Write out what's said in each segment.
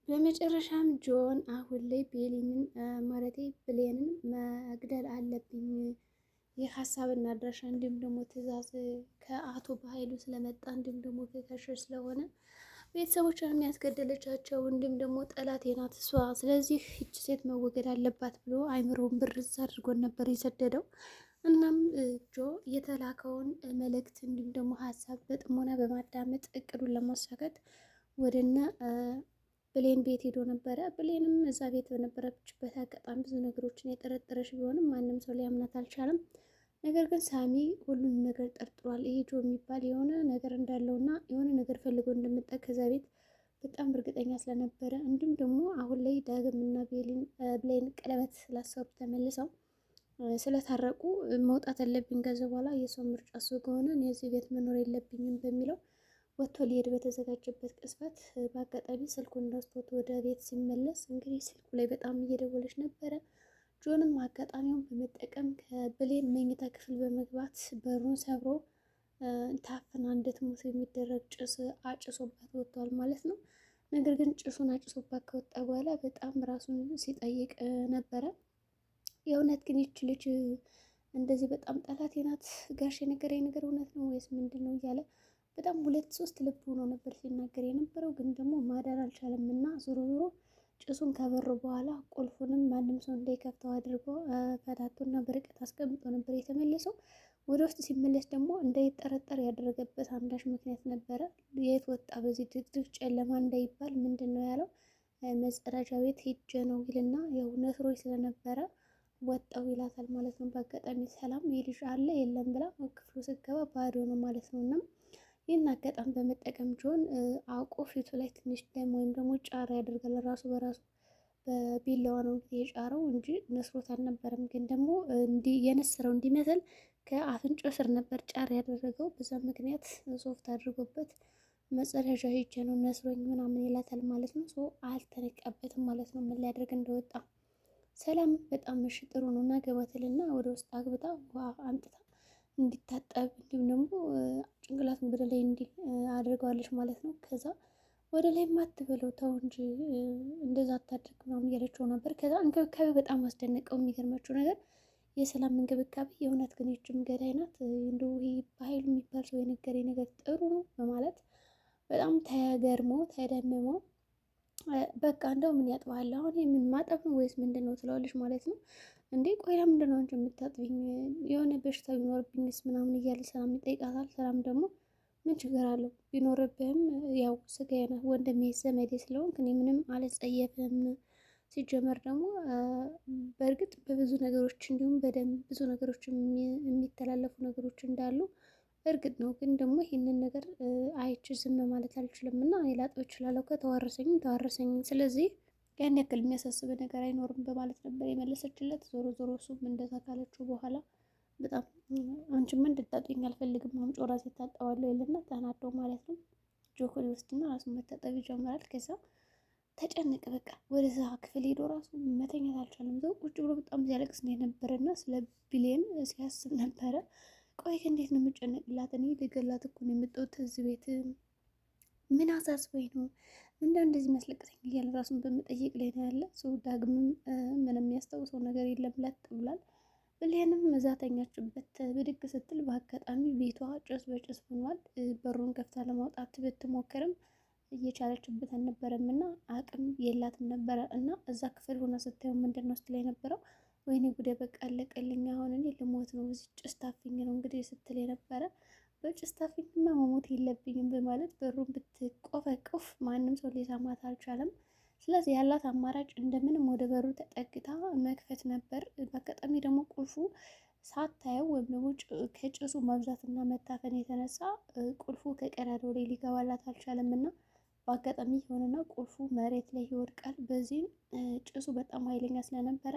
በመጨረሻም ጆን አሁን ላይ ቤሊንን ማለቴ ብሌንን መግደል አለብኝ የሀሳብና አድራሻ እንዲሁም ደግሞ ትዕዛዝ ከአቶ በኃይሉ ስለመጣ እንዲሁም ደግሞ ከከሽር ስለሆነ ቤተሰቦቿን የሚያስገደለቻቸው እንዲሁም ደግሞ ጠላት ናት እሷ። ስለዚህ ይች ሴት መወገድ አለባት ብሎ አይምሮውን ብርዝ አድርጎን ነበር የሰደደው። እናም ጆ የተላከውን መልእክት እንዲሁም ደግሞ ሀሳብ በጥሞና በማዳመጥ እቅዱን ለማሳካት ወደነ ብሌን ቤት ሄዶ ነበረ። ብሌንም እዛ ቤት በነበረችበት አጋጣሚ ብዙ ነገሮችን የጠረጠረች ቢሆንም ማንም ሰው ሊያምናት አልቻለም። ነገር ግን ሳሚ ሁሉንም ነገር ጠርጥሯል። ይሄ ጆ የሚባል የሆነ ነገር እንዳለውና የሆነ ነገር ፈልጎ እንደመጣ ከዛ ቤት በጣም እርግጠኛ ስለነበረ እንዲሁም ደግሞ አሁን ላይ ዳግም እና ብሌን ቀለበት ስላሰሩ ተመልሰው ስለታረቁ መውጣት አለብኝ ከዚ በኋላ የሰው ምርጫ እሱ ከሆነ እኔ እዚህ ቤት መኖር የለብኝም በሚለው ወጥቶ ሊሄድ በተዘጋጀበት ቅጽበት በአጋጣሚ ስልኩን ረስቶት ወደ ቤት ሲመለስ እንግዲህ ስልኩ ላይ በጣም እየደወለች ነበረ። ጆንም አጋጣሚውን በመጠቀም ከብሌን መኝታ ክፍል በመግባት በሩን ሰብሮ ታፍና እንድትሞት የሚደረግ ጭስ አጭሶባት ወጥቷል ማለት ነው። ነገር ግን ጭሱን አጭሶባት ከወጣ በኋላ በጣም ራሱን ሲጠይቅ ነበረ። የእውነት ግን ይች ልጅ እንደዚህ በጣም ጠላቴ ናት፣ ጋሽ የነገረኝ ነገር እውነት ነው ወይስ ምንድን ነው እያለ በጣም ሁለት ሶስት ልብ ሆኖ ነበር ሲናገር የነበረው። ግን ደግሞ ማዳር አልቻለም እና ዞሮ ዞሮ ጭሱን ከበሩ በኋላ ቁልፉንም ማንም ሰው እንዳይከፍተው አድርጎ ፈታቱና በርቀት አስቀምጦ ነበር የተመለሰው። ወደ ውስጥ ሲመለስ ደግሞ እንዳይጠረጠር ያደረገበት አንዳች ምክንያት ነበረ። የት ወጣ በዚህ ድቅድቅ ጨለማ እንዳይባል ምንድን ነው ያለው መጸዳጃ ቤት ሄጄ ነው ይልና ያው ነስሮች ስለነበረ ወጣው ይላታል ማለት ነው። በአጋጣሚ ሰላም የልጅ አለ የለም ብላ ክፍሉ ስትገባ ባዶ ነው ማለት ነው። እና ይህን አጋጣሚ በመጠቀም ጆን አውቆ ፊቱ ላይ ትንሽ ደም ወይም ደግሞ ጫር ያደርጋል። ራሱ በራሱ በቢላዋ ነው የጫረው እንጂ ነስሮት አልነበረም። ግን ደግሞ የነሰረው እንዲመስል ከአፍንጫው ስር ነበር ጫር ያደረገው። በዛ ምክንያት ሶፍት አድርጎበት መጸዳጃ ሄጄ ነው ነስሮኝ ምናምን ይላታል ማለት ነው። ሶ አልተነቃበትም ማለት ነው ምን ሊያደርግ እንደወጣ። ሰላም በጣም እሺ ጥሩ ነው እና ገባትልና ወደ ውስጥ አግብታ ውሃ አምጥታ እንዲታጠብ እንዲሁም ደግሞ ጭንቅላቱን ወደ ላይ እንዲል አድርገዋለች ማለት ነው። ከዛ ወደ ላይ ማትበለው ተው እንጂ እንደዛ አታድርግ ምናምን እያለችው ነበር። ከዛ እንክብካቤ በጣም አስደነቀው። የሚገርማቸው ነገር የሰላም እንክብካቤ የእውነት ግን ይችም ገዳይ ናት። እንደው ይሄ በኃይሉ የሚባል ሰው የነገረኝ ነገር ጥሩ ነው በማለት በጣም ተገርሞ ተደምሞ በቃ እንደው ምን ያጥባል አሁን የምን ማጠብ ነው ወይስ ምንድን ነው ትለዋለች ማለት ነው። እንዴ ቆይ ለምንድን ነው አንቺ የምታጥቢኝ? የሆነ በሽታ ቢኖርብኝስ ምናምን እያለ ሰላም ይጠይቃታል። ሰላም ደግሞ ምን ችግር አለው ቢኖርብህም ያው ስጋዬ ነህ ወንድሜ ዘመዴ ስለሆንክ እኔ ምንም አልጸየፍህም። ሲጀመር ደግሞ በእርግጥ በብዙ ነገሮች እንዲሁም በደንብ ብዙ ነገሮች የሚተላለፉ ነገሮች እንዳሉ እርግጥ ነው። ግን ደግሞ ይህንን ነገር አይቼ ዝም ማለት አልችልም እና እኔ ላጥብ እችላለሁ ከተዋረሰኝም ተዋረሰኝም፣ ስለዚህ ያን ያክል የሚያሳስብ ነገር አይኖርም በማለት ነበር የመለሰችለት። ዞሮ ዞሮ እሱም እንደዛ ካለችው በኋላ በጣም አንቺማ እንድታጠኝ አልፈልግም አምጪ ራሴ እታጠባለሁ ይልና ተናዶ ማለት ነው ጆኮሊ ውስጥና ራሱን መታጠብ ይጀምራል። ከዛ ተጨነቀ። በቃ ወደዛ ክፍል ሄዶ ራሱ መተኛት አልቻለም። ዘው ቁጭ ብሎ በጣም ሲያለቅስ ነው የነበረና ስለ ብሌን ሲያስብ ነበረ። ቆይ እንዴት ነው የምጨነቅላት? እኔ ልገላት እኮ ነው የመጣሁት እዚህ ቤት ምን አሳስበኝ ነው እንደዚህ የሚያስለቅሰኝ እያለ ራሱን በመጠየቅ ላይ ነው ያለ። ሰው ዳግምም ምንም የሚያስታውሰው ነገር የለም ለጥ ብሏል። ብሌንም እዛ ተኛችበት ብድግ ስትል በአጋጣሚ ቤቷ ጭስ በጭስ ሆኗል። በሩን ከፍታ ለማውጣት ብትሞክርም እየቻለችበት አልነበረም እና አቅም የላትም ነበረ። እና እዛ ክፍል ሆና ስታየው ምንድን ነው ስትል የነበረው ወይኔ ጉዴ በቃ አለቀልኝ አሁን እኔ ልሞት ነው እዚህ ጭስ ታፍኝ ነው እንግዲህ ስትል የነበረ። በጭስ ታፍኝማ መሞት የለብኝም በማለት በሩን ብትቆፈቁፍ ማንም ሰው ሊሰማት አልቻለም። ስለዚህ ያላት አማራጭ እንደምንም ወደ በሩ ተጠግታ መክፈት ነበር። በአጋጣሚ ደግሞ ቁልፉ ሳታየው ወይም ደግሞ ከጭሱ መብዛትና መታፈን የተነሳ ቁልፉ ከቀዳዳው ላይ ሊገባላት አልቻለም እና በአጋጣሚ የሆነና ቁልፉ መሬት ላይ ይወድቃል። በዚህም ጭሱ በጣም ኃይለኛ ስለነበረ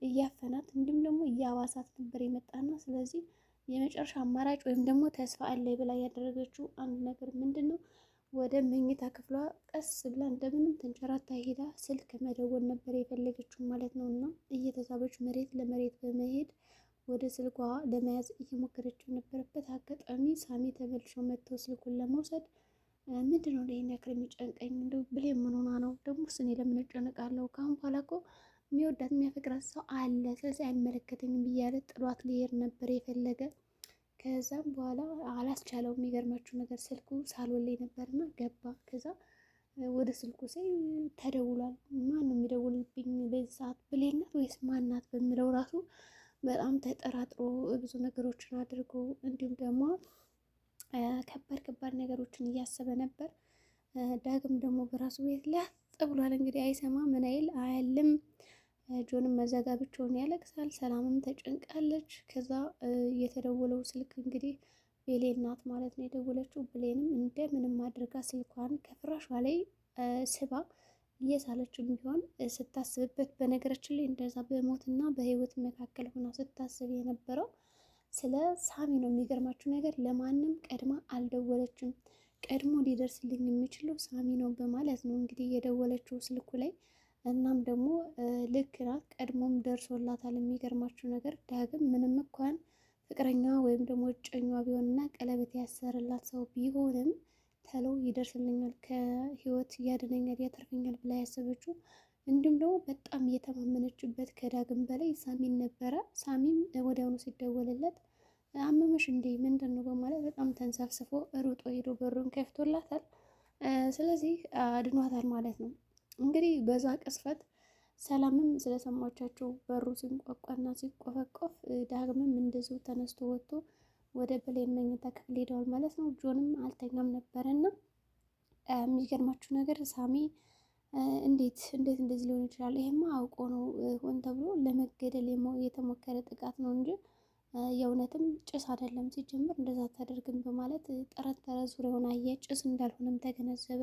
እያፈናት እንዲሁም ደግሞ እያባሳት ነበር የመጣና ስለዚህ የመጨረሻ አማራጭ ወይም ደግሞ ተስፋ አለኝ ብላ ያደረገችው አንድ ነገር ምንድን ነው ወደ መኝታ ክፍሏ ቀስ ብላ እንደምንም ተንጨራታ ሄዳ ስልክ መደወል ነበር የፈለገችው ማለት ነው። እና እየተሳበች መሬት ለመሬት በመሄድ ወደ ስልኳ ለመያዝ እየሞከረች የነበረበት አጋጣሚ ሳሚ ተመልሶ መጥተው ስልኩን ለመውሰድ ምንድን ነው ይሄን ያክል የሚጨንቀኝ? እንደው ብሌን ምን ሆና ነው ደግሞ? እኔ ለምን እጨነቃለሁ? ከአሁን በኋላ እኮ የሚወዳት የሚያፈቅራት ሰው አለ፣ ስለዚህ አይመለከተኝም ብያለ ጥሏት ሊሄድ ነበር የፈለገ። ከዛም በኋላ አላስቻለው። የሚገርማችሁ ነገር ስልኩ ሳሎን ላይ ነበርና ገባ። ከዛ ወደ ስልኩ ሳይ ተደውሏል። ማን ነው የሚደውልብኝ በዚህ ሰዓት? ብሌን ናት ወይስ ማናት በሚለው ራሱ በጣም ተጠራጥሮ ብዙ ነገሮችን አድርጎ እንዲሁም ደግሞ ከባድ ነገሮችን እያሰበ ነበር። ዳግም ደግሞ በራሱ ቤት ላጥ ብሏል። እንግዲህ አይሰማ ምን አይል አያልም። ጆንም መዘጋ ብቻውን ያለቅሳል። ሰላምም ተጨንቃለች። ከዛ የተደወለው ስልክ እንግዲህ ብሌን ናት ማለት ነው የደወለችው። ብሌንም እንደምንም አድርጋ ስልኳን ከፍራሿ ላይ ስባ እየሳለችም ቢሆን ስታስብበት፣ በነገራችን ላይ እንደዛ በሞትና በህይወት መካከል ሆና ስታስብ የነበረው ስለ ሳሚ ነው። የሚገርማችሁ ነገር ለማንም ቀድማ አልደወለችም። ቀድሞ ሊደርስልኝ የሚችለው ሳሚ ነው በማለት ነው እንግዲህ የደወለችው ስልኩ ላይ። እናም ደግሞ ልክ ናት፣ ቀድሞም ደርሶላታል። የሚገርማችሁ ነገር ዳግም ምንም እንኳን ፍቅረኛ ወይም ደግሞ እጮኛዋ ቢሆንና ቀለበት ያሰርላት ሰው ቢሆንም ተለው ይደርስልኛል፣ ከህይወት ያድነኛል፣ ያተርፈኛል ብላ ያሰበችው እንዲሁም ደግሞ በጣም እየተማመነችበት ከዳግም በላይ ሳሚን ነበረ። ሳሚም ወዲያውኑ ሲደወልለት አመመሽ እንዴ ምንድን ነው በማለት በጣም ተንሰፍስፎ ሩጦ ሄዶ በሩን ከፍቶላታል። ስለዚህ አድኗታል ማለት ነው። እንግዲህ በዛ ቅስፈት ሰላምም ስለሰማቻቸው በሩ ሲንቋቋና ሲቆፈቆፍ ዳግምም እንደዚሁ ተነስቶ ወጥቶ ወደ ብሌን መኝታ ክፍል ሄደዋል ማለት ነው። ጆንም አልተኛም ነበረና የሚገርማችሁ ነገር ሳሚ እንዴት እንደዚህ ሊሆን ይችላል? ይሄማ አውቆ ነው፣ ሆን ተብሎ ለመገደል የተሞከረ ጥቃት ነው እንጂ የእውነትም ጭስ አይደለም። ሲጀምር እንደዛ አታደርግም በማለት ጠረጠረ። ዙሪያውን አየ፣ ጭስ እንዳልሆነም ተገነዘበ።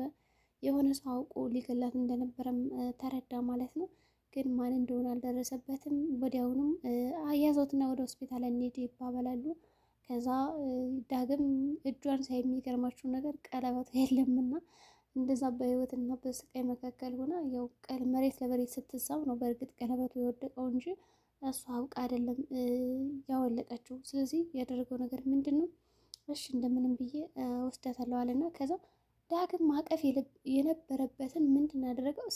የሆነ ሰው አውቆ ሊገላት እንደነበረም ተረዳ ማለት ነው። ግን ማን እንደሆነ አልደረሰበትም። ወዲያውኑም አያዘውትና ወደ ሆስፒታል እንሂድ ይባባላሉ። ከዛ ዳግም እጇን ሳይ የሚገርማችሁ ነገር ቀለበቱ የለምና እንደዛ በህይወትና በስቃይ መካከል ሆና ያው መሬት ለመሬት ስትሳብ ነው በእርግጥ ቀለበቱ የወደቀው እንጂ እሷ አውቃ አይደለም ያወለቀችው። ስለዚህ ያደረገው ነገር ምንድን ነው? እሺ እንደምንም ብዬ ወስዳታለሁ አለና ከዛ ዳግም ማቀፍ የነበረበትን ምንድን ያደረገው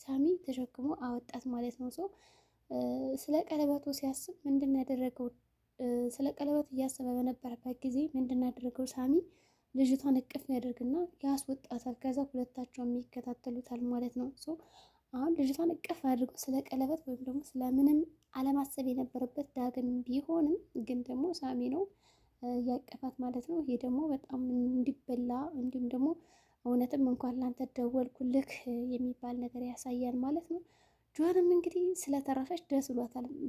ሳሚ ተሸክሞ አወጣት ማለት ነው። ሰው ስለ ቀለበቱ ሲያስብ ምንድን ያደረገው? ስለ ቀለበቱ እያሰበ በነበረበት ጊዜ ምንድን ያደረገው? ሳሚ ልጅቷን እቅፍ ያደርግና ያስወጣታል። ከዛ ሁለታቸውም ይከታተሉታል ማለት ነው። አሁን ልጅቷን እቅፍ አድርጎ ስለ ቀለበት ወይም ደግሞ ስለምንም አለማሰብ የነበረበት ዳግም ቢሆንም ግን ደግሞ ሳሚ ነው ያቀፋት ማለት ነው። ይሄ ደግሞ በጣም እንዲበላ እንዲሁም ደግሞ እውነትም እንኳን ላንተ ደወልኩልክ የሚባል ነገር ያሳያል ማለት ነው። ጆንም እንግዲህ ስለተረፈች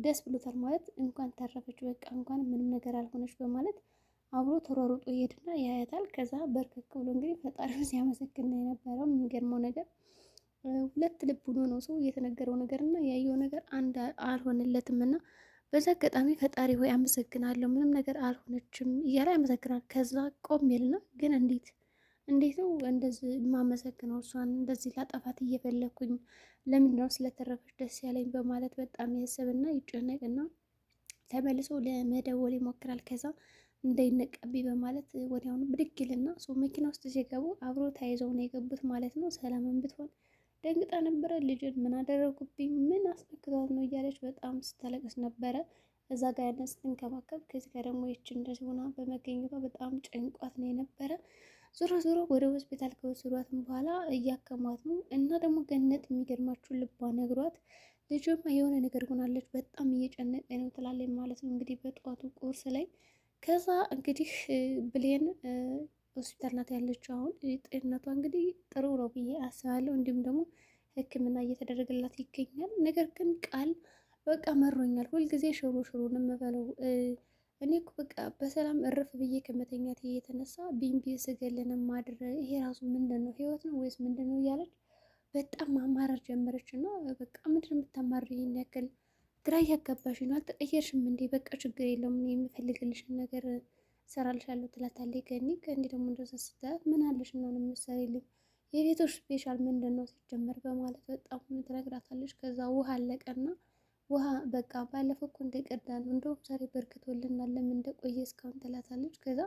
ደስ ብሎታል ማለት እንኳን ተረፈች፣ በቃ እንኳን ምንም ነገር አልሆነች በማለት አብሮ ተሯሩጦ ይሄድና ያያታል። ከዛ በርከክ ብሎ እንግዲህ ፈጣሪውን ሲያመሰግን ነው የነበረው። የሚገርመው ነገር ሁለት ልብ ሆኖ ነው ሰው የተነገረው ነገር እና ያየው ነገር አንድ አልሆነለትም። እና በዛ አጋጣሚ ፈጣሪ ሆይ አመሰግናለሁ፣ ምንም ነገር አልሆነችም እያለ ያመሰግናል። ከዛ ቆም ይልና ግን እንዴት ነው እንደዚህ የማመሰግነው? እሷን እንደዚህ ላጠፋት እየፈለኩኝ ለምንድነው ስለተረፈች ደስ ያለኝ በማለት በጣም ያስብና ይጨነቅና ተመልሶ ለመደወል ይሞክራል። ከዛ እንዳይነቀብኝ በማለት ወዲያውኑ ብድግ ይልና መኪና ውስጥ ሲገቡ አብሮ ተያይዘው ነው የገቡት ማለት ነው። ሰላምን ብትሆን ደንግጣ ነበረ። ልጅን ምን አደረጉብኝ? ምን አስነክቷት ነው እያለች በጣም ስታለቅስ ነበረ። እዛ ጋር ያንን ስትንከባከብ፣ ከዚህ ጋር ደግሞ ይች እንደዚህ ሆና በመገኘቷ በጣም ጨንቋት ነው የነበረ። ዞሮ ወደ ሆስፒታል ከወሰዷትም በኋላ እያከሟት ነው። እና ደግሞ ገነት የሚገርማችሁ ልቧ ነግሯት ልጅማ የሆነ ነገር ሆናለች፣ በጣም እየጨነቀ ነው ትላለች ማለት ነው እንግዲህ በጠዋቱ ቁርስ ላይ። ከዛ እንግዲህ ብሌን ሆስፒታል ናት ያለችው። አሁን ጤንነቷ እንግዲህ ጥሩ ነው ብዬ አስባለሁ። እንዲሁም ደግሞ ሕክምና እየተደረገላት ይገኛል። ነገር ግን ቃል በቃ መሮኛል፣ ሁልጊዜ ሽሮ ነው የምበለው እኔ እኮ በቃ በሰላም እርፍ ብዬ ከመተኛት የተነሳ ቢንቢ ስገልን ማድረ ይሄ ራሱ ምንድን ነው? ህይወት ነው ወይስ ምንድን ነው? እያለች በጣም ማማረር ጀመረች። እና በቃ ምንድን የምታማር ይሄን ያክል ግራ እያጋባሽ ነው፣ አልተቀየርሽም እንዴ? በቃ ችግር የለውም የምፈልግልሽን ነገር እሰራልሻለሁ ትላታለች ገኒ ደግሞ እንደዛ ስትላት ምን አለሽ እና ነው የምትሰሪልኝ? የቤቶች ስፔሻል ምንድን ነው ሲጀመር በማለት በጣም ትነግራታለች። ከዛ ውሃ አለቀና ውሃ በቃ ባለፈው እኮ እንደቀዳ ነው እንደውም ዛሬ በርክቶልናል ለምን እንደቆየ እስካሁን ትላታለች። ከዛ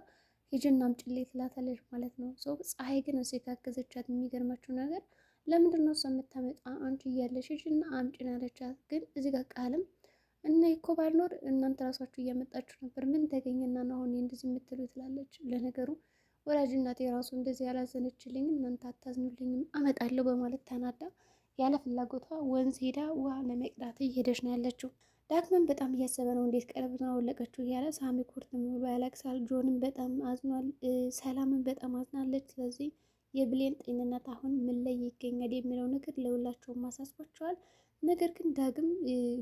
ሂጂና አምጪልኝ ትላታለች ማለት ነው። ሰው ፀሐይ ግን እዚህ ካገዘቻት የሚገርማችሁ ነገር ለምንድን ነው እሷ የምታመጣ አንቺ እያለሽ ሂጂና አምጪን አለቻት። ግን እዚህ ጋር ቃልም እና እኮ ባልኖር እናንተ ራሳችሁ እያመጣችሁ ነበር፣ ምን ተገኘና ነው አሁን እንደዚህ የምትሉ ትላለች። ለነገሩ ወላጅ እናቴ የራሱ እንደዚህ ያላዘነችልኝም እናንተ አታዝኑልኝም አመጣለሁ በማለት ተናዳ ያለ ፍላጎቷ ወንዝ ሄዳ ውሃ ለመቅዳት እየሄደች ነው ያለችው። ዳግመን በጣም እያሰበ ነው፣ እንዴት ቀለበቱን አወለቀችው እያለ ሳሚ ኩርትም ብሎ ያለቅሳል። ጆንም በጣም አዝኗል። ሰላምን በጣም አዝናለች። ስለዚህ የብሌን ጤንነት አሁን ምን ላይ ይገኛል የሚለው ነገር ለሁላቸውም አሳስቧቸዋል። ነገር ግን ዳግም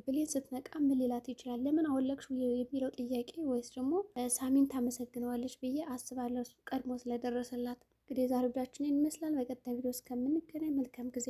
ብሌን ስትነቃ ምን ሊላት ይችላል? ለምን አወለቅሽው የሚለው ጥያቄ ወይስ ደግሞ ሳሚን ታመሰግነዋለች ብዬ አስባለሁ፣ ቀድሞ ስለደረሰላት። እንግዲህ ዛሬ ቪዲዮአችን ይመስላል። በቀጣይ ቪዲዮ እስከምንገናኝ መልካም ጊዜ